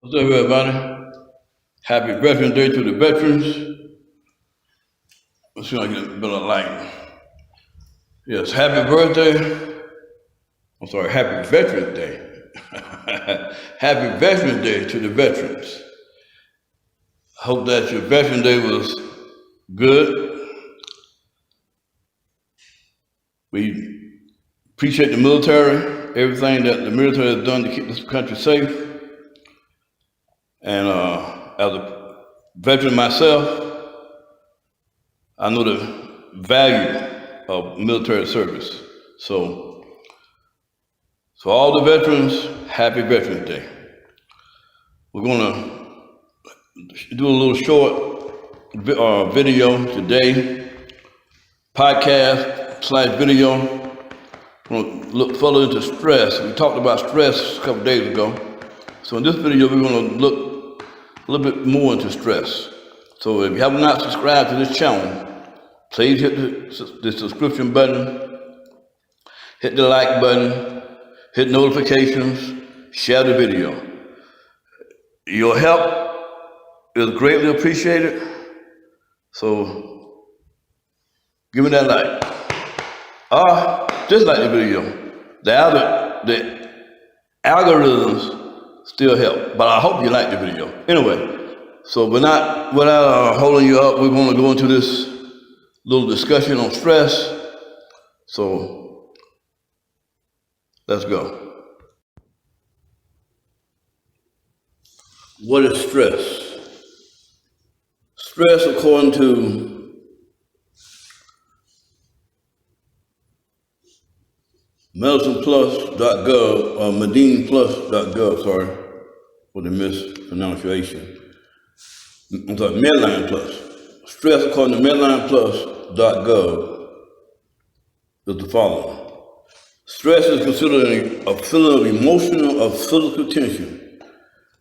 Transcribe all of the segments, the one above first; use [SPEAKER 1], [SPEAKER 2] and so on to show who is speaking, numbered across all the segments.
[SPEAKER 1] What's up, everybody? Happy Veterans Day to the veterans. Let's see if I get a bit of light. Yes, happy birthday. I'm sorry, happy Veterans Day. Happy Veterans Day to the veterans. I hope that your Veterans Day was good. We appreciate the military, everything that the military has done to keep this country safe. And as a veteran myself, I know the value of military service. So all the veterans, happy Veterans Day. We're gonna do a little short video today, podcast/video. We're gonna look further into stress. We talked about stress a couple days ago. So in this video, we're gonna look a little bit more into stress. So if you have not subscribed to this channel, please hit the subscription button, hit the like button, hit notifications, share the video. Your help is greatly appreciated. So give me that like. Dislike the video. The algorithms still help, but I hope you like the video. Anyway, so without holding you up, we're going to go into this little discussion on stress. So let's go. What is stress? Stress, according to medicineplus.gov, or medineplus.gov, sorry for the mispronunciation. I'm sorry, Medline Plus. Stress, according to medlineplus.gov, is the following. Stress is considered a feeling of emotional or physical tension.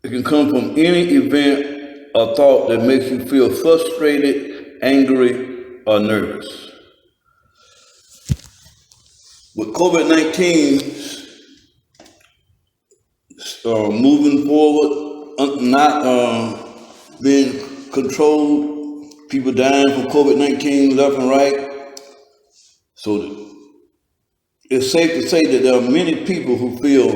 [SPEAKER 1] It can come from any event or thought that makes you feel frustrated, angry, or nervous. With COVID-19 moving forward, not being controlled, people dying from COVID-19 left and right. So it's safe to say that there are many people who feel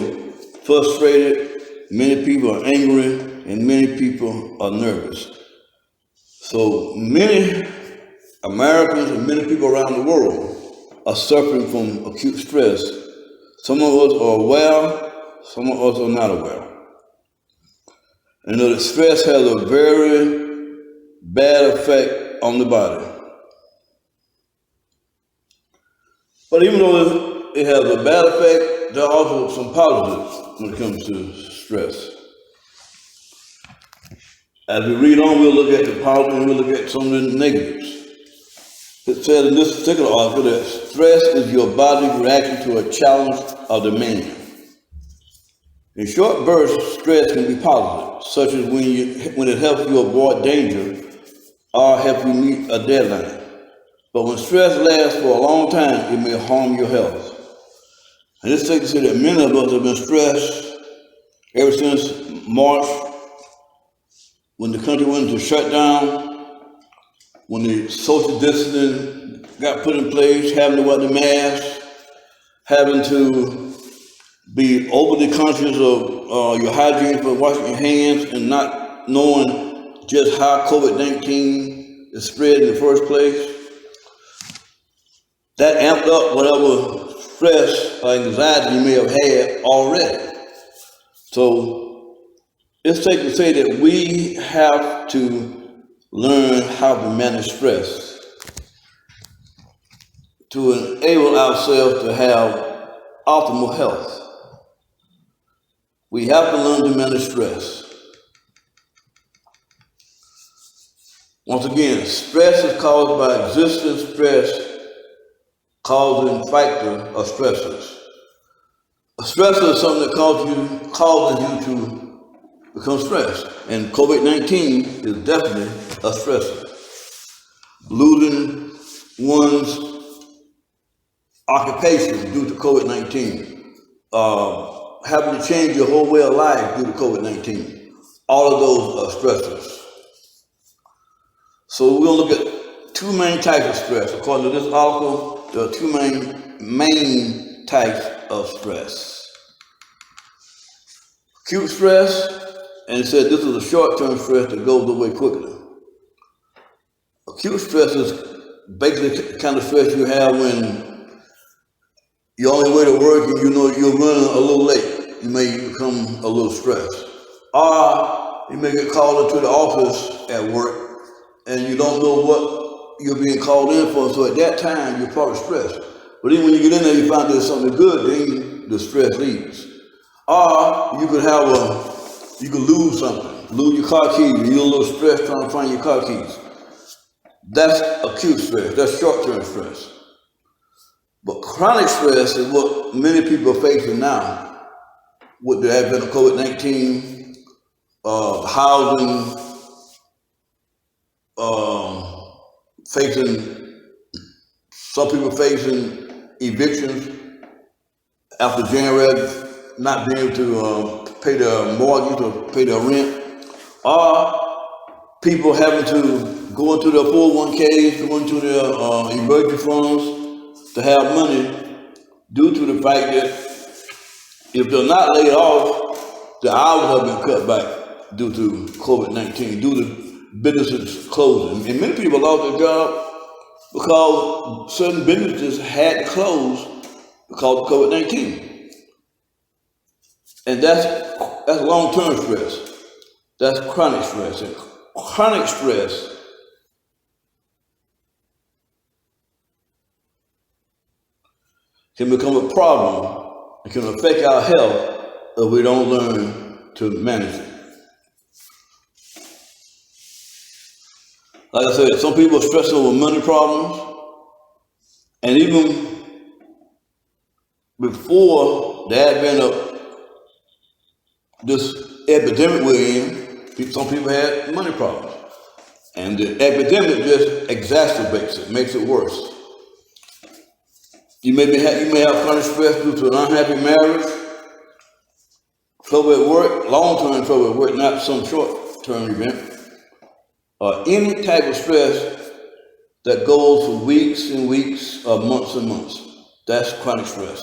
[SPEAKER 1] frustrated, many people are angry, and many people are nervous. So many Americans and many people around the world are suffering from acute stress. Some of us are aware, some of us are not aware. And that stress has a very bad effect on the body. But even though it has a bad effect, there are also some positives when it comes to stress. As we read on, we'll look at the positives and we'll look at some of the negatives. It said in this particular article that stress is your body's reaction to a challenge or demand. In short bursts, stress can be positive, such as when it helps you avoid danger or help you meet a deadline. But when stress lasts for a long time, it may harm your health. And it's safe to say that many of us have been stressed ever since March, when the country went into shutdown, when the social distancing got put in place, having to wear the mask, having to be overly conscious of your hygiene for washing your hands and not knowing just how COVID-19 is spread in the first place. That amped up whatever stress or anxiety you may have had already. So it's safe to say that we have to learn how to manage stress to enable ourselves to have optimal health. We have to learn to manage stress. Once again, stress is caused by existing stress causing factor of stressors. A stressor is something that causes you to become stressed, and COVID-19 is definitely a stressor. Losing one's occupation due to COVID-19, having to change your whole way of life due to COVID-19. all of those stressors. So we're going to look at two main types of stress. According to this article, there are two main types of stress. Acute stress, and it said this is a short-term stress that goes away quickly. Acute stress is basically the kind of stress you have when you're on your way to work and you know you're running a little late. You may become a little stressed. Or you may get called into the office at work and you don't know what you're being called in for, so at that time you're probably stressed. But then when you get in there, you find there's something good, then the stress leaves. Or you could lose something, lose your car keys, and you're a little stressed trying to find your car keys. That's acute stress, that's short-term stress. But chronic stress is what many people are facing now with the advent of COVID-19, housing, some people facing evictions after January, not being able to pay their mortgage or pay their rent, or people having to go into their 401ks, go into their emergency funds to have money due to the fact that if they're not laid off, the hours have been cut back due to COVID-19, due to businesses closing. And many people lost their job because certain businesses had to close because of COVID-19. And that's long-term stress. That's chronic stress. And chronic stress can become a problem. It can affect our health if we don't learn to manage it. Like I said, some people are stressing over money problems, and even before the advent of this epidemic we're in, some people had money problems. And the epidemic just exacerbates it, makes it worse. You may have chronic stress due to an unhappy marriage, trouble at work, long-term trouble at work, not some short-term event, or any type of stress that goes for weeks and weeks or months and months. That's chronic stress.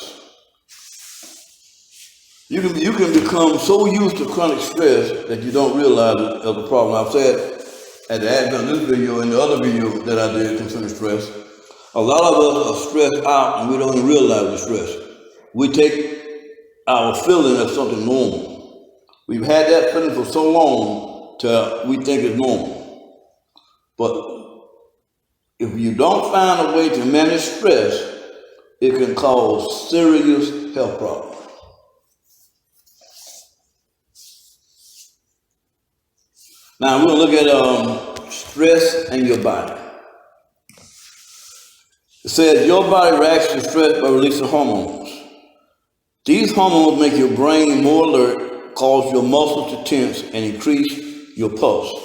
[SPEAKER 1] You can become so used to chronic stress that you don't realize it as a problem. I've said at the advent of this video and the other video that I did concerning stress, a lot of us are stressed out and we don't even realize the stress. We take our feeling as something normal. We've had that feeling for so long till we think it's normal. But if you don't find a way to manage stress, it can cause serious health problems. Now we're going to look at stress and your body. It says your body reacts to stress by releasing hormones. These hormones make your brain more alert, cause your muscles to tense, and increase your pulse.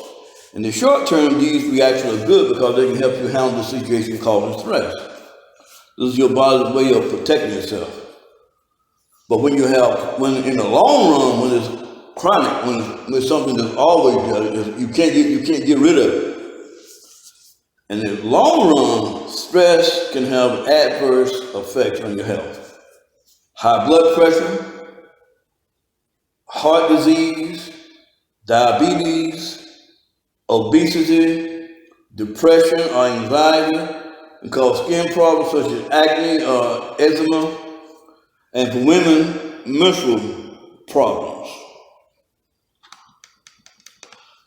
[SPEAKER 1] In the short term, these reactions are good because they can help you handle the situation causing stress. This is your body's way of protecting itself. But when in the long run, when it's chronic, when it's something that's always there, you can't get rid of it. And in the long run, stress can have adverse effects on your health. High blood pressure, heart disease, diabetes, obesity, depression or anxiety, and cause skin problems such as acne or eczema, and for women, menstrual problems.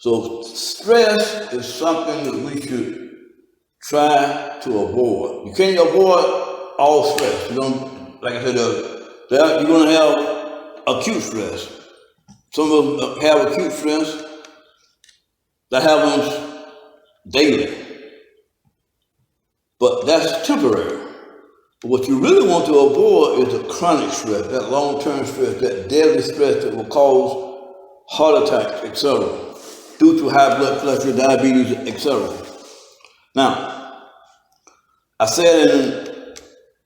[SPEAKER 1] So stress is something that we should try to avoid. You can't avoid all stress. You don't, like I said, you're going to have acute stress. Some of us have acute stress that happens daily. But that's temporary. But what you really want to avoid is the chronic stress, that long-term stress, that deadly stress that will cause heart attacks, etc., due to high blood pressure, diabetes, etc. Now, I said in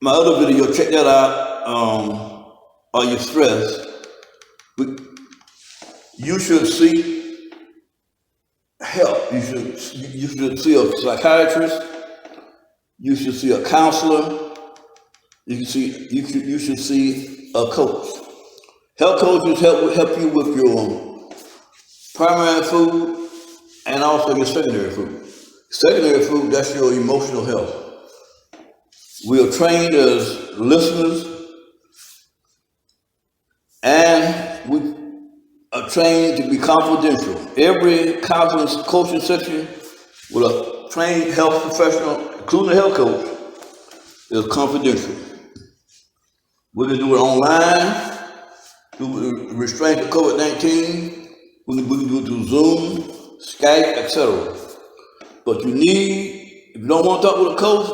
[SPEAKER 1] my other video, check that out, are you stressed? You should seek help. You should see a psychiatrist. You should see a counselor. You should see a coach. Health coaches help you with your primary food and also your secondary food. Secondary food, that's your emotional health. We are trained as listeners, and we are trained to be confidential. Every coaching session with a trained health professional, including a health coach, is confidential. We can do it online, through restraint of COVID-19. We can do it through Zoom, Skype, etc. But if you don't want to talk with a coach,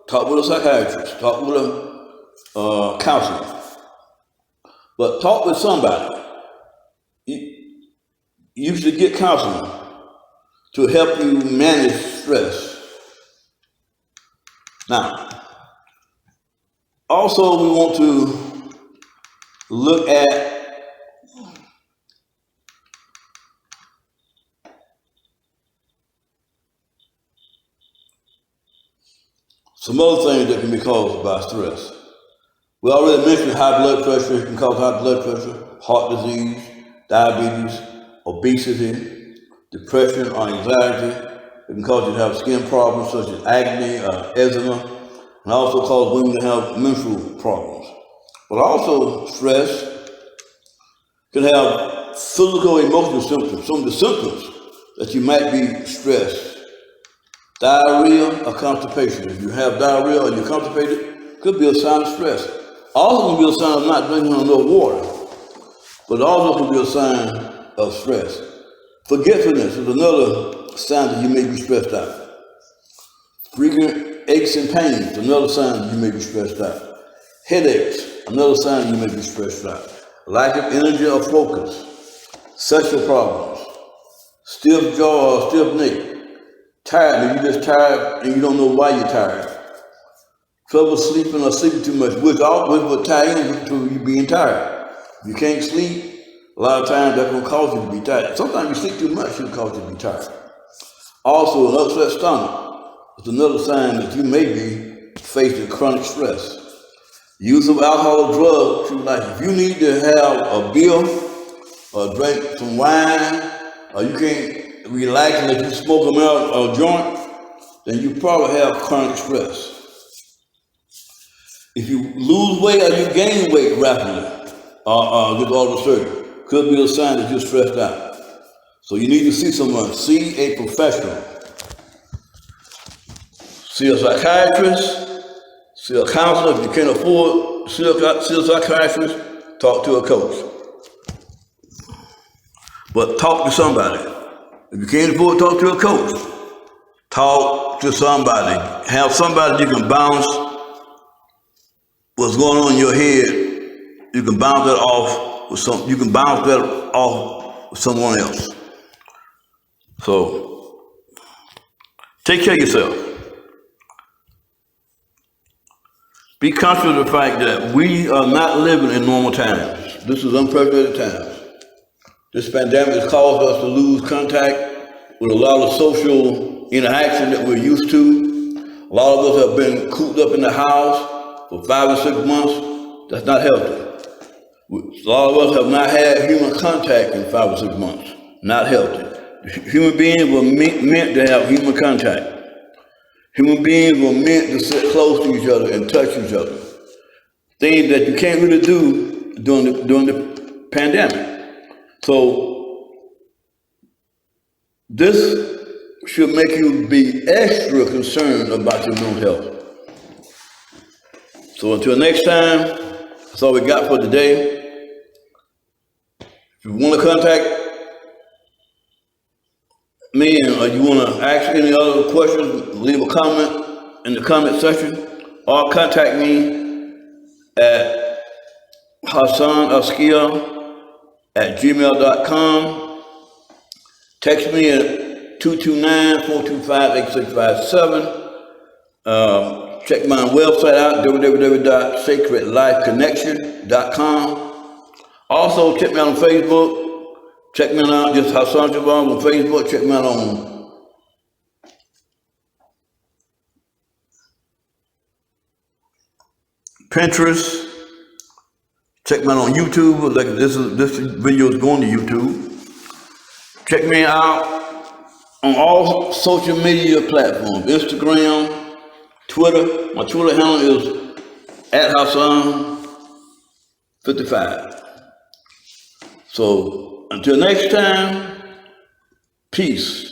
[SPEAKER 1] talk with a psychiatrist, talk with a counselor. But talk with somebody. You should get counseling to help you manage stress. Now, also we want to look at some other things that can be caused by stress. We already mentioned high blood pressure. It can cause high blood pressure, heart disease, diabetes, obesity, depression or anxiety. It can cause you to have skin problems such as acne, eczema, and also cause women to have menstrual problems. But also stress can have physical, emotional symptoms. Some of the symptoms that you might be stressed. Diarrhea or constipation. If you have diarrhea or you're constipated, it could be a sign of stress. Also can be a sign of not drinking enough water, but it also can be a sign of stress. Forgetfulness is another sign that you may be stressed out. Frequent aches and pains, another sign that you may be stressed out. Headaches, another sign you may be stressed out. Lack of energy or focus. Sexual problems. Stiff jaw or stiff neck. Tired, you're just tired and you don't know why you're tired. Trouble sleeping or sleeping too much, which will tie into you being tired. If you can't sleep, a lot of times that's going to cause you to be tired. Sometimes you sleep too much, it'll cause you to be tired. Also, an upset stomach is another sign that you may be faced with chronic stress. Use of alcohol or drugs through life. If you need to have a beer or drink some wine, or you can't relax and let you smoke them out or joint, then you probably have chronic stress. If you lose weight or you gain weight rapidly or get all the surgery, could be a sign that you're stressed out. So you need to see someone. See a professional. See a psychiatrist. See a counselor. If you can't afford to see a psychiatrist, talk to a coach. But talk to somebody. If you can't afford to talk to a coach, talk to somebody. Have somebody you can bounce what's going on in your head. You can bounce that off with someone else. So take care of yourself. Be conscious of the fact that we are not living in normal times. This is unprecedented times. This pandemic has caused us to lose contact with a lot of social interaction that we're used to. A lot of us have been cooped up in the house for 5 or 6 months. That's not healthy. A lot of us have not had human contact in 5 or 6 months. Not healthy. Human beings were meant to have human contact. Human beings were meant to sit close to each other and touch each other. Things that you can't really do during the pandemic. So this should make you be extra concerned about your mental health. So until next time, that's all we got for today. If you want to contact me or you want to ask any other questions, leave a comment in the comment section or contact me at hassanaskia@gmail.com. Text me at 229-425-8657. Check my website out, www.sacredlifeconnection.com. Also, check me out on Facebook, Check me out, just Hassan Jabbar on Facebook. Check me out on Pinterest. Check me out on YouTube. Like this video is going to YouTube. Check me out on all social media platforms: Instagram, Twitter. My Twitter handle is @Hassan55. So until next time, peace.